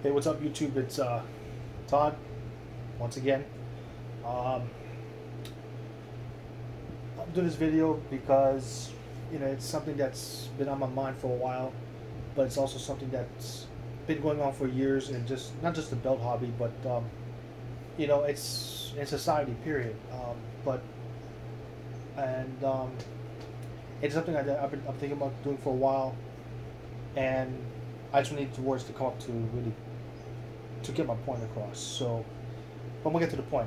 Hey, what's up, YouTube? It's Todd once again. Um, I'm doing this video because it's something that's been on my mind for a while, but it's also something that's been going on for years, and just not just the belt hobby, but it's in society. Period. But and it's something I'm thinking about doing for a while, and I just need the words to come up to really to get my point across. So, but we'll get to the point.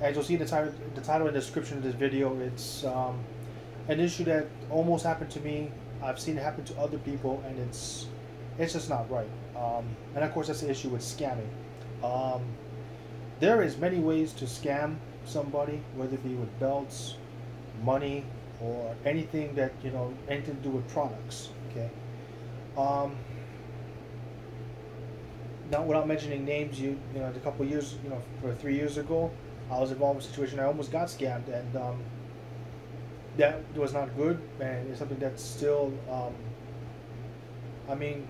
As you'll see in the title and description of this video, it's an issue that almost happened to me. I've seen it happen to other people, and it's just not right. And of course, that's the issue with scamming. There is many ways to scam somebody, whether it be with belts, money, or anything that anything to do with products. Okay. Not without mentioning names, a couple of years, for 3 years ago, I was involved in a situation. I almost got scammed, and that was not good. And it's something that's still, I mean,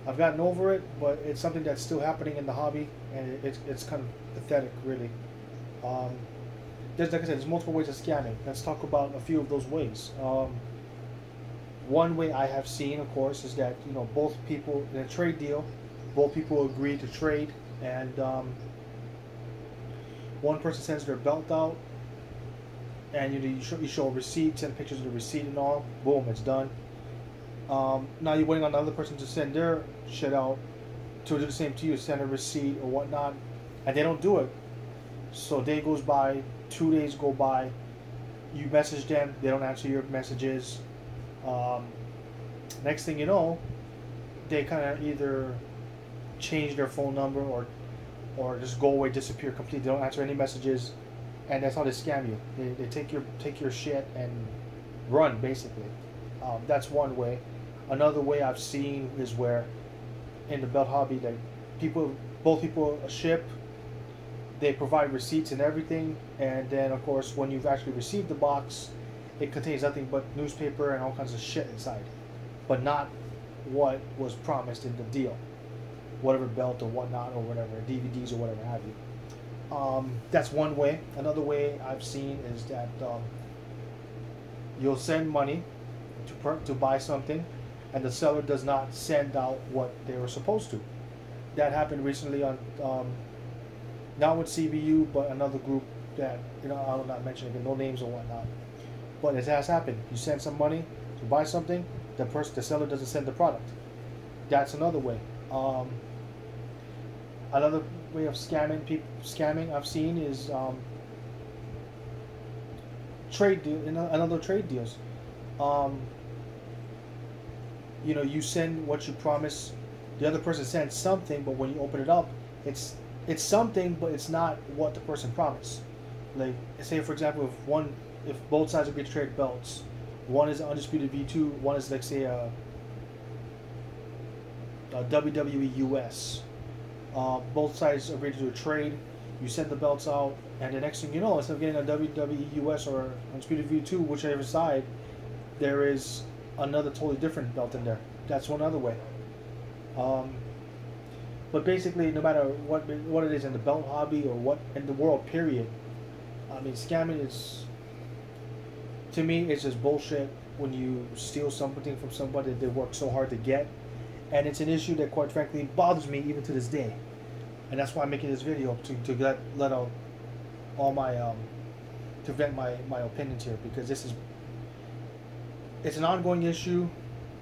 I've gotten over it, but it's something that's still happening in the hobby, and it's kind of pathetic, really. There's, like I said, there's multiple ways of scamming. Let's talk about a few of those ways. One way I have seen, of course, is that both people in a trade deal, both people agree to trade, and one person sends their belt out, and you show a receipt, send pictures of the receipt and all. Boom, it's done. Now you're waiting on the other person to send their shit out to do the same to you, send a receipt or whatnot, and they don't do it. So a day goes by, 2 days go by, you message them, they don't answer your messages. Next thing you know, they kind of either change their phone number or just go away, disappear completely. They don't answer any messages, and that's how they scam you. They take your shit and run, basically. That's one way. Another way I've seen is where in the belt hobby, like both people ship, they provide receipts and everything, and then of course when you've actually received the box, it contains nothing but newspaper and all kinds of shit inside, but not what was promised in the deal, whatever belt or whatnot or whatever, DVDs or whatever have you. That's one way. Another way I've seen is that you'll send money to buy something, and the seller does not send out what they were supposed to. That happened recently on not with CBU, but another group that I will not mention again, no names or whatnot. But it has happened. You send some money to buy something, the seller doesn't send the product. That's another way. Another way of scamming I've seen is another trade deals. You send what you promise. The other person sends something, but when you open it up, it's something, but it's not what the person promised. Like, say for example, if both sides agree to trade belts, one is Undisputed V2, one is, like, say a WWE US. Both sides agree to do a trade. You send the belts out, and the next thing you know, instead of getting a WWE US or Undisputed V2, whichever side, there is another totally different belt in there. That's one other way. But basically, no matter what it is in the belt hobby or what in the world, period, I mean, scamming is, to me, it's just bullshit when you steal something from somebody that they work so hard to get. And it's an issue that, quite frankly, bothers me even to this day. And that's why I'm making this video, to let out all my to vent my opinions here, because it's an ongoing issue.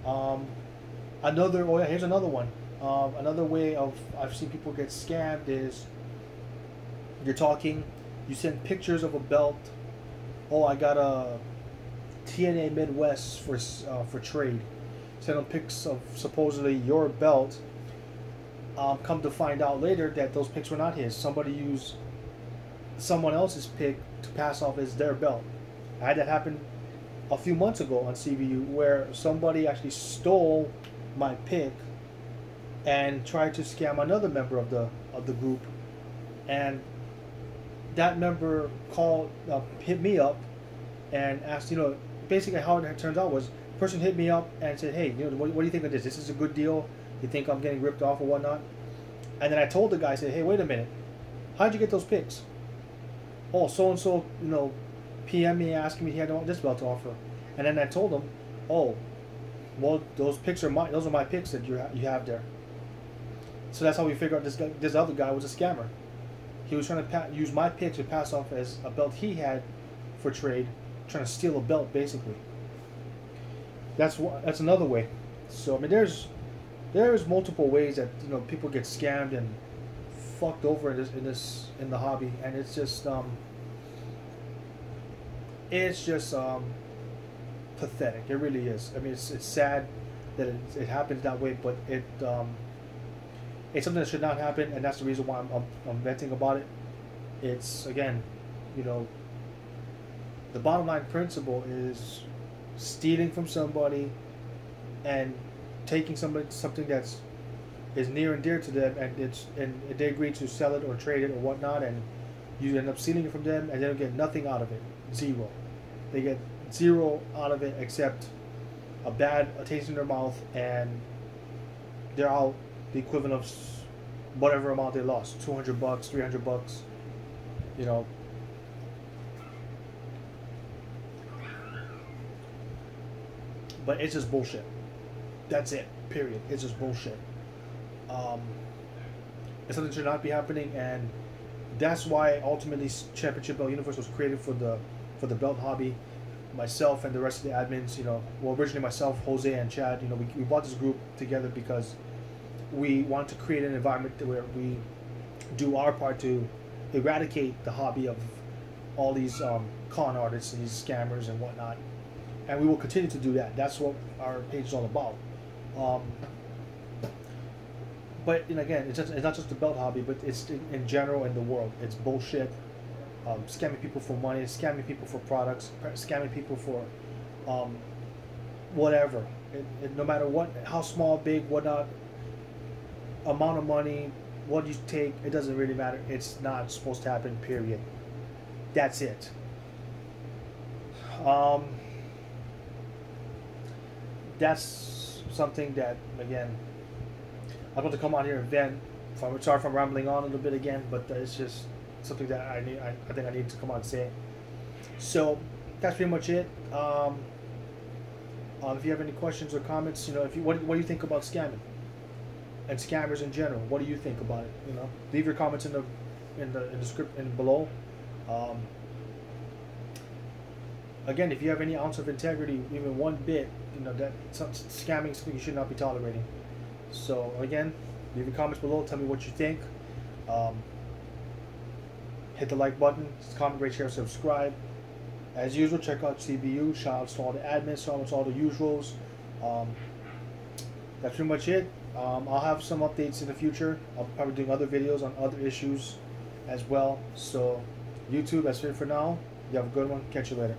Here's another one. Another way I've seen people get scammed is you're talking, you send pictures of a belt. Oh, I got a TNA Midwest for trade. Send them pics of supposedly your belt. Come to find out later that those pics were not his. Somebody used someone else's pic to pass off as their belt. I had that happen a few months ago on CBU, where somebody actually stole my pic and tried to scam another member of the group, and that member hit me up and asked, basically how it turns out was, the person hit me up and said, hey, what do you think of this? This is a good deal. You think I'm getting ripped off or whatnot? And then I told the guy, I said, hey, wait a minute. How'd you get those pics? Oh, so-and-so, PM me asking me he had this belt to offer. And then I told him, oh, well, those pics are those are my pics that you have there. So that's how we figured out this other guy was a scammer. He was trying to use my pics to pass off as a belt he had for trade, trying to steal a belt basically. That's another way. So I mean, there's multiple ways that people get scammed and fucked over in the hobby, and it's just pathetic. It really is. I mean, it's sad that it happens that way, but it's something that should not happen, and that's the reason why I'm venting about it. It's, again, the bottom line principle is stealing from somebody and taking something that's is near and dear to them, and they agree to sell it or trade it or whatnot, and you end up stealing it from them, and they don't get nothing out of it. Zero. They get zero out of it except a taste in their mouth, and they're out the equivalent of whatever amount they lost, $200, $300, But it's just bullshit. That's it. Period. It's just bullshit. It's something that should not be happening, and that's why ultimately Championship Belt Universe was created for the belt hobby. Myself and the rest of the admins, well, originally myself, Jose, and Chad, we bought this group together because we want to create an environment where we do our part to eradicate the hobby of all these con artists and these scammers and whatnot, and we will continue to do that. That's what our page is all about. But again, it's not just the belt hobby, but it's in general in the world. It's bullshit. Scamming people for money, scamming people for products, scamming people for whatever. No matter what, how small, big, whatnot, amount of money, what you take, it doesn't really matter. It's not supposed to happen, period. That's it. That's something that, again, I'm about to come out here and vent. Sorry if I'm rambling on a little bit again, but it's just something that I think I need to come out and say. So that's pretty much it. If you have any questions or comments, what do you think about scamming and scammers in general? What do you think about it? Leave your comments in the script and below. Again, if you have any ounce of integrity, even one bit, that scamming is something you should not be tolerating. So again, leave your comments below. Tell me what you think. Hit the like button, comment, rate, share, subscribe. As usual, check out CBU. Shout out to all the admins, shout out to all the usuals. That's pretty much it. I'll have some updates in the future. I'll be probably doing other videos on other issues as well. So YouTube, that's it for now. You have a good one. Catch you later.